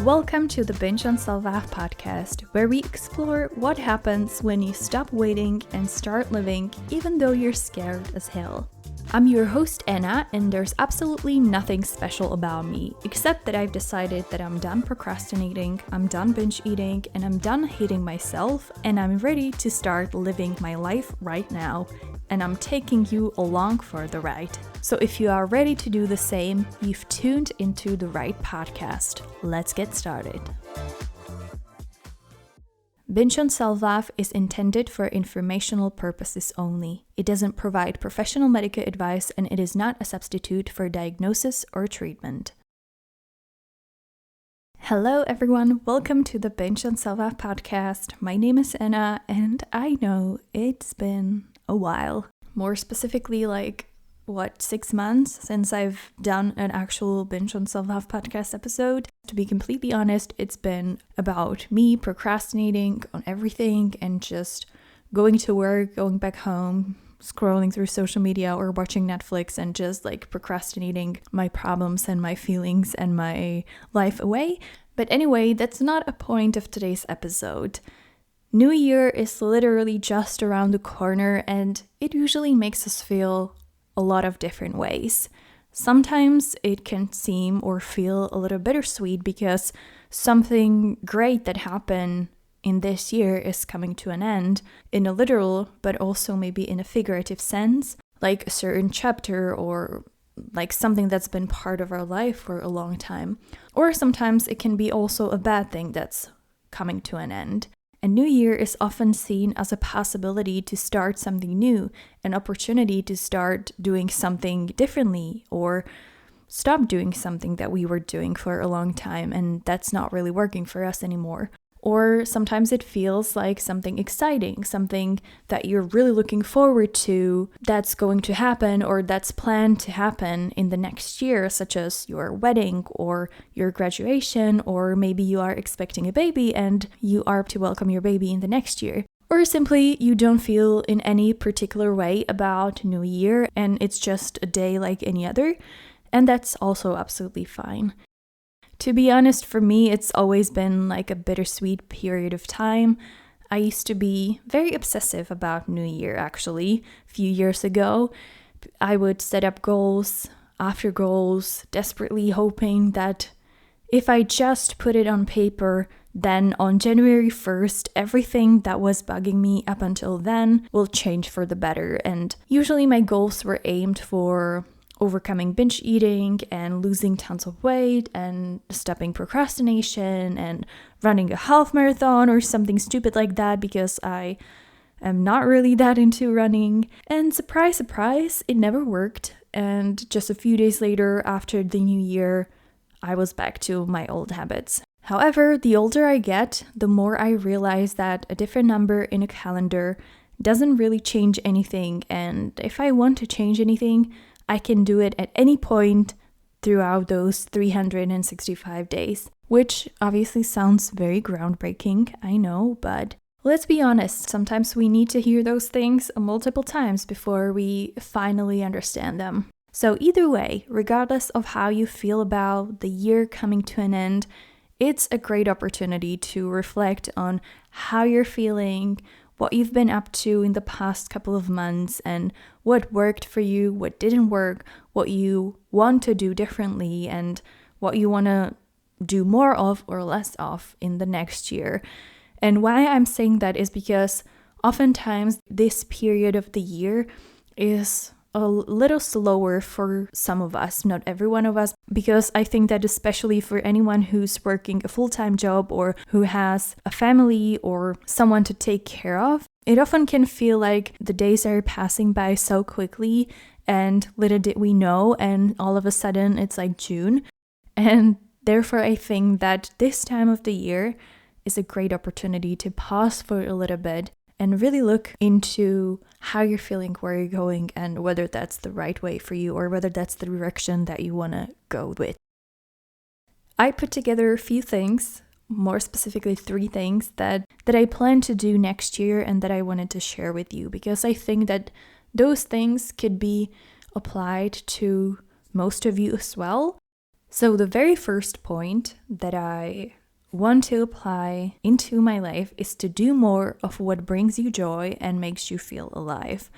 Welcome to the Binge on Self-Love podcast, where we explore what happens when you stop waiting and start living, even though you're scared as hell. I'm your host Anna, and there's absolutely nothing special about me, except that I've decided that I'm done procrastinating, I'm done binge eating, and I'm done hating myself, and I'm ready to start living my life right now. And I'm taking you along for the ride. So if you are ready to do the same, you've tuned into the right podcast. Let's get started. Binge on Self-Love is intended for informational purposes only. It doesn't provide professional medical advice, and it is not a substitute for diagnosis or treatment. Hello everyone, welcome to the Binge on Self-Love podcast. My name is Anna, and I know it's been a while. More specifically, 6 months since I've done an actual Binge on Self-Love podcast episode. To be completely honest, it's been about me procrastinating on everything and just going to work, going back home, scrolling through social media or watching Netflix and just procrastinating my problems and my feelings and my life away. But anyway, that's not a point of today's episode. New Year is literally just around the corner, and it usually makes us feel a lot of different ways. Sometimes it can seem or feel a little bittersweet because something great that happened in this year is coming to an end in a literal, but also maybe in a figurative sense, like a certain chapter or like something that's been part of our life for a long time. Or sometimes it can be also a bad thing that's coming to an end. A new year is often seen as a possibility to start something new, an opportunity to start doing something differently or stop doing something that we were doing for a long time and that's not really working for us anymore. Or sometimes it feels like something exciting, something that you're really looking forward to that's going to happen or that's planned to happen in the next year, such as your wedding or your graduation, or maybe you are expecting a baby and you are to welcome your baby in the next year. Or simply you don't feel in any particular way about New Year and it's just a day like any other, and that's also absolutely fine. To be honest, for me, it's always been like a bittersweet period of time. I used to be very obsessive about New Year, actually. A few years ago, I would set up goals after goals, desperately hoping that if I just put it on paper, then on January 1st, everything that was bugging me up until then will change for the better. And usually my goals were aimed for overcoming binge eating and losing tons of weight and stopping procrastination and running a half marathon or something stupid like that, because I am not really that into running. And surprise, surprise, it never worked. And just a few days later, after the new year, I was back to my old habits. However, the older I get, the more I realize that a different number in a calendar doesn't really change anything. And if I want to change anything, I can do it at any point throughout those 365 days, which obviously sounds very groundbreaking, I know, but let's be honest, sometimes we need to hear those things multiple times before we finally understand them. So either way, regardless of how you feel about the year coming to an end, it's a great opportunity to reflect on how you're feeling, what you've been up to in the past couple of months, and what worked for you, what didn't work, what you want to do differently, and what you want to do more of or less of in the next year. And why I'm saying that is because oftentimes this period of the year is a little slower for some of us, not every one of us, because I think that especially for anyone who's working a full-time job or who has a family or someone to take care of, it often can feel like the days are passing by so quickly, and little did we know, and all of a sudden it's like June. And therefore I think that this time of the year is a great opportunity to pause for a little bit and really look into how you're feeling, where you're going, and whether that's the right way for you or whether that's the direction that you want to go with. I put together a few things, more specifically 3 things that I plan to do next year and that I wanted to share with you, because I think that those things could be applied to most of you as well. So the very first point that I want to apply into my life is to do more of what brings you joy and makes you feel alive.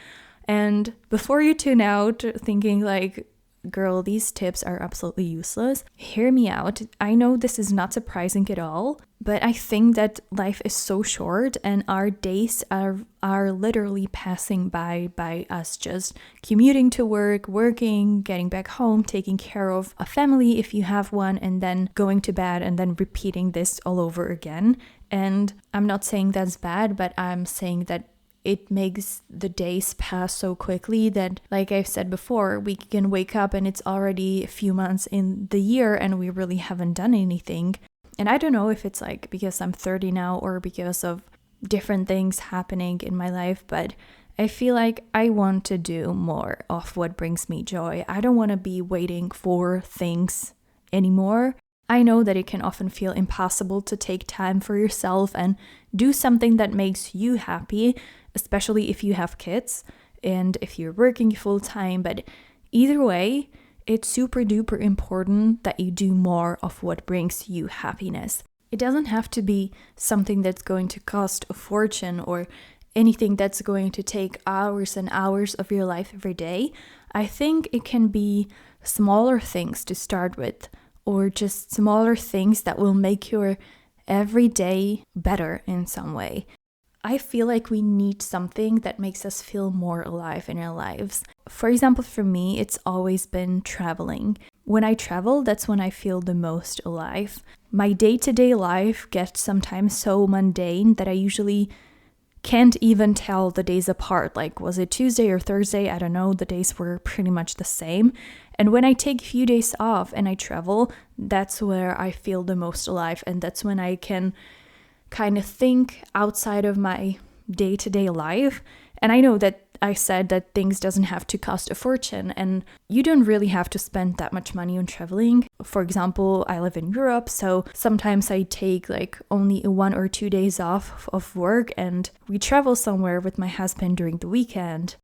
And before you tune out thinking like, girl, these tips are absolutely useless, hear me out. I know this is not surprising at all, but I think that life is so short and our days are literally passing by us just commuting to work, working, getting back home, taking care of a family if you have one, and then going to bed and then repeating this all over again. And I'm not saying that's bad, but I'm saying that it makes the days pass so quickly that, like I've said before, we can wake up and it's already a few months in the year and we really haven't done anything. And I don't know if it's like because I'm 30 now or because of different things happening in my life, but I feel like I want to do more of what brings me joy. I don't want to be waiting for things anymore. I know that it can often feel impossible to take time for yourself and do something that makes you happy, especially if you have kids and if you're working full time. But either way, it's super duper important that you do more of what brings you happiness. It doesn't have to be something that's going to cost a fortune or anything that's going to take hours and hours of your life every day. I think it can be smaller things to start with, or just smaller things that will make your everyday better in some way. I feel like we need something that makes us feel more alive in our lives. For example, for me, it's always been traveling. When I travel, that's when I feel the most alive. My day-to-day life gets sometimes so mundane that I usually can't even tell the days apart. Like, was it Tuesday or Thursday? I don't know. The days were pretty much the same. And when I take a few days off and I travel, that's where I feel the most alive. And that's when I can kind of think outside of my day-to-day life. And I know that I said that things doesn't have to cost a fortune, and you don't really have to spend that much money on traveling. For example, I live in Europe, so sometimes I take like only 1 or 2 days off of work and we travel somewhere with my husband during the weekend.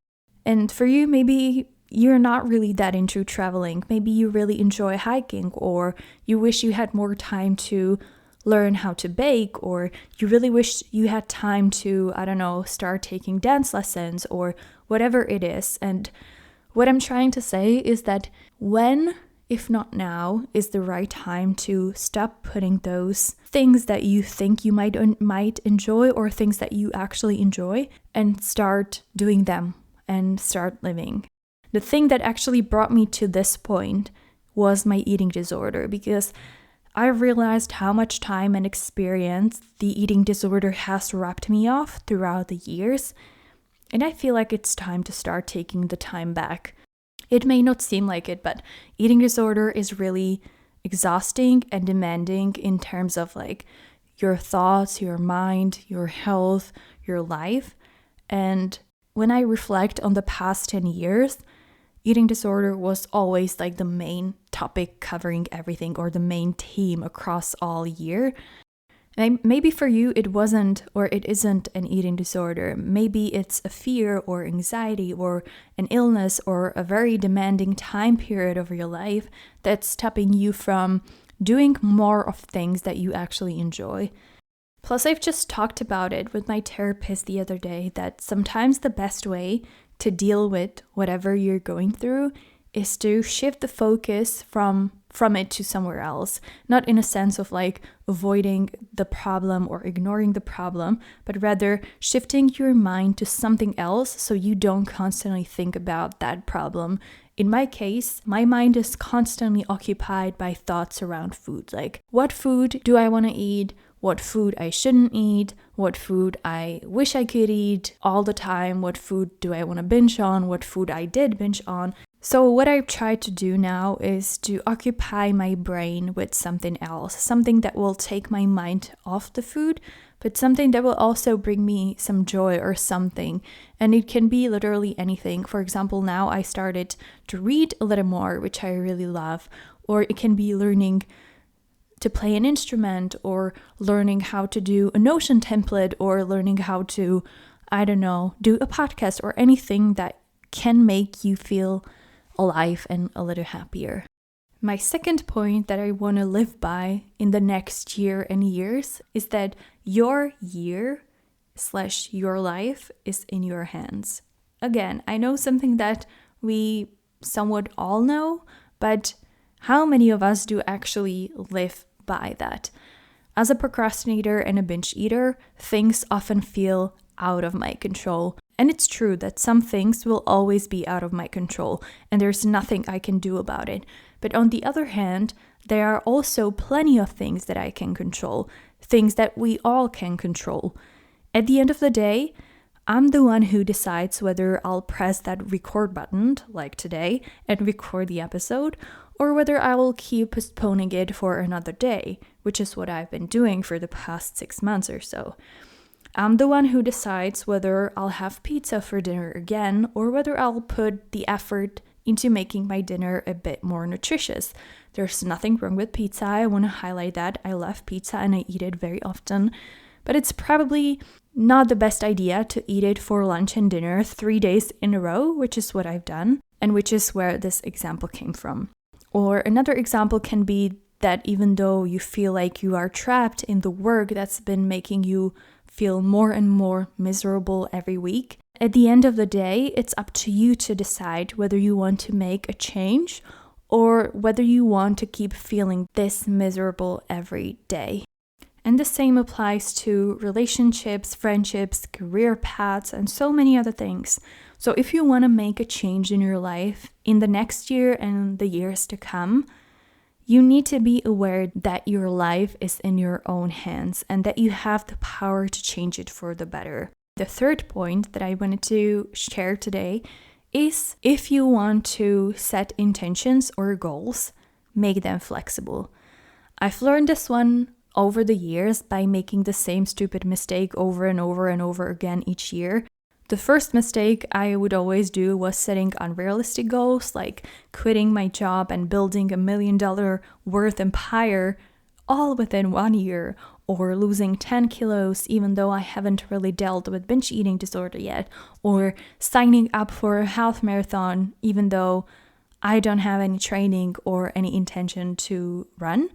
And for you, maybe you're not really that into traveling. Maybe you really enjoy hiking, or you wish you had more time to learn how to bake, or you really wish you had time to, I don't know, start taking dance lessons or whatever it is. And what I'm trying to say is that when, if not now, is the right time to stop putting those things that you think you might enjoy or things that you actually enjoy and start doing them and start living. The thing that actually brought me to this point was my eating disorder, because I realized how much time and experience the eating disorder has robbed me of throughout the years, and I feel like it's time to start taking the time back. It may not seem like it, but eating disorder is really exhausting and demanding in terms of like your thoughts, your mind, your health, your life. And when I reflect on the past 10 years, eating disorder was always like the main topic covering everything, or the main theme across all year. And maybe for you it wasn't, or it isn't an eating disorder. Maybe it's a fear or anxiety or an illness or a very demanding time period of your life that's stopping you from doing more of things that you actually enjoy. Plus, I've just talked about it with my therapist the other day, that sometimes the best way to deal with whatever you're going through is to shift the focus from it to somewhere else. Not in a sense of like avoiding the problem or ignoring the problem, but rather shifting your mind to something else so you don't constantly think about that problem. In my case, my mind is constantly occupied by thoughts around food, like what food do I want to eat? What food I shouldn't eat, what food I wish I could eat all the time, what food do I want to binge on, what food I did binge on. So what I've tried to do now is to occupy my brain with something else, something that will take my mind off the food, but something that will also bring me some joy or something. And it can be literally anything. For example, now I started to read a little more, which I really love, or it can be learning to play an instrument, or learning how to do a Notion template, or learning how to, I don't know, do a podcast, or anything that can make you feel alive and a little happier. My second point that I want to live by in the next year and years is that your year/your life is in your hands. Again, I know something that we somewhat all know, but how many of us do actually live by that? As a procrastinator and a binge eater, things often feel out of my control. And it's true that some things will always be out of my control, and there's nothing I can do about it. But on the other hand, there are also plenty of things that I can control, things that we all can control. At the end of the day, I'm the one who decides whether I'll press that record button, like today, and record the episode, or whether I will keep postponing it for another day, which is what I've been doing for the past 6 months or so. I'm the one who decides whether I'll have pizza for dinner again, or whether I'll put the effort into making my dinner a bit more nutritious. There's nothing wrong with pizza. I want to highlight that. I love pizza and I eat it very often. But it's probably not the best idea to eat it for lunch and dinner 3 days in a row, which is what I've done, and which is where this example came from. Or another example can be that even though you feel like you are trapped in the work that's been making you feel more and more miserable every week, at the end of the day, it's up to you to decide whether you want to make a change or whether you want to keep feeling this miserable every day. And the same applies to relationships, friendships, career paths, and so many other things. So if you want to make a change in your life in the next year and the years to come, you need to be aware that your life is in your own hands and that you have the power to change it for the better. The third point that I wanted to share today is if you want to set intentions or goals, make them flexible. I've learned this one over the years by making the same stupid mistake over and over and over again each year. The first mistake I would always do was setting unrealistic goals, like quitting my job and building $1 million worth empire all within 1 year, or losing 10 kilos even though I haven't really dealt with binge eating disorder yet, or signing up for a half marathon even though I don't have any training or any intention to run.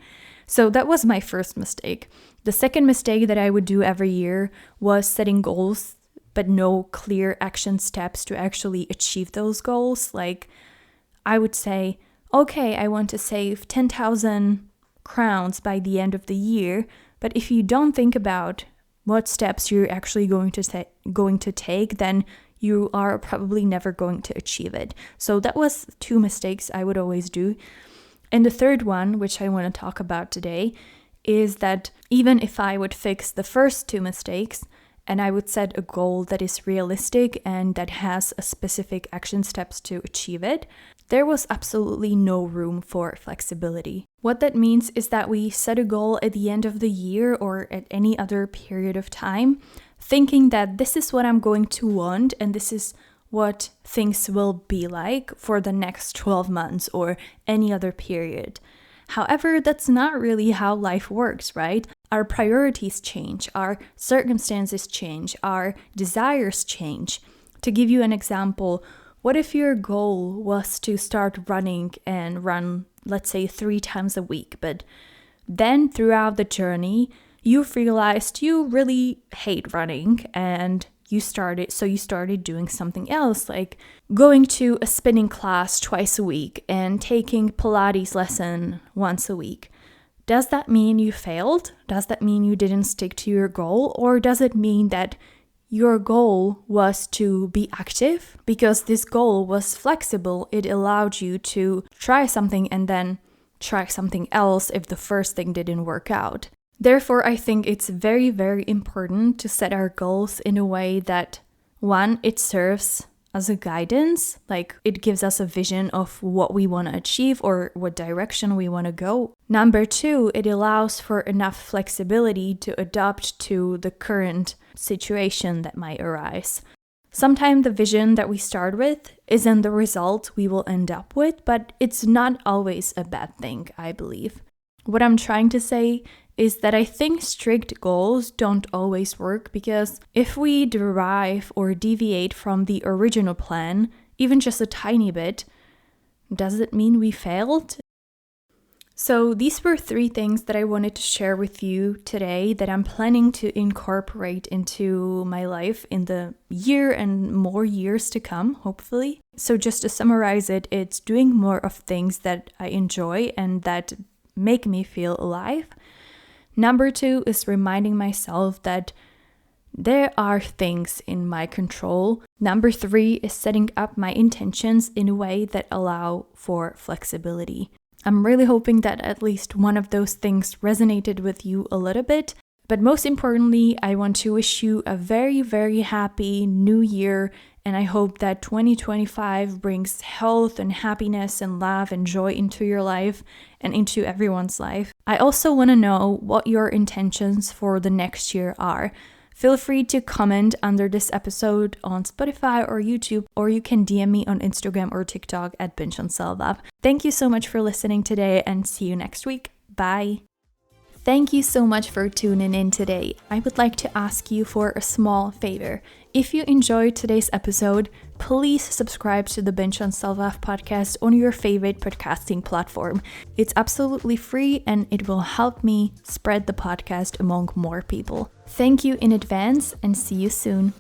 So that was my first mistake. The second mistake that I would do every year was setting goals but no clear action steps to actually achieve those goals. Like I would say, okay, I want to save 10,000 crowns by the end of the year, but if you don't think about what steps you're actually going to take, then you are probably never going to achieve it. So that was 2 mistakes I would always do. And the third one, which I want to talk about today, is that even if I would fix the first 2 mistakes and I would set a goal that is realistic and that has a specific action steps to achieve it, there was absolutely no room for flexibility. What that means is that we set a goal at the end of the year or at any other period of time, thinking that this is what I'm going to want and this is what things will be like for the next 12 months or any other period. However, that's not really how life works, right? Our priorities change, our circumstances change, our desires change. To give you an example, what if your goal was to start running and run, let's say, 3 times a week, but then throughout the journey, you've realized you really hate running and you started doing something else, like going to a spinning class twice a week and taking Pilates lesson once a week. Does that mean you failed? Does that mean you didn't stick to your goal? Or does it mean that your goal was to be active? Because this goal was flexible, it allowed you to try something and then try something else if the first thing didn't work out. Therefore, I think it's very, very important to set our goals in a way that, 1, it serves as a guidance, like it gives us a vision of what we want to achieve or what direction we want to go. Number 2, it allows for enough flexibility to adapt to the current situation that might arise. Sometimes the vision that we start with isn't the result we will end up with, but it's not always a bad thing, I believe. What I'm trying to say is that I think strict goals don't always work, because if we derive or deviate from the original plan, even just a tiny bit, does it mean we failed? So these were 3 things that I wanted to share with you today that I'm planning to incorporate into my life in the year and more years to come, hopefully. So just to summarize it, it's doing more of things that I enjoy and that make me feel alive. Number 2 is reminding myself that there are things in my control. Number 3 is setting up my intentions in a way that allow for flexibility. I'm really hoping that at least one of those things resonated with you a little bit. But most importantly, I want to wish you a very, very happy new year. And I hope that 2025 brings health and happiness and love and joy into your life and into everyone's life. I also want to know what your intentions for the next year are. Feel free to comment under this episode on Spotify or YouTube, or you can DM me on Instagram or TikTok at Binge on Self-Love. Thank you so much for listening today and see you next week. Bye. Thank you so much for tuning in today. I would like to ask you for a small favor. If you enjoyed today's episode, please subscribe to the Binge on Self-Love podcast on your favorite podcasting platform. It's absolutely free and it will help me spread the podcast among more people. Thank you in advance and see you soon.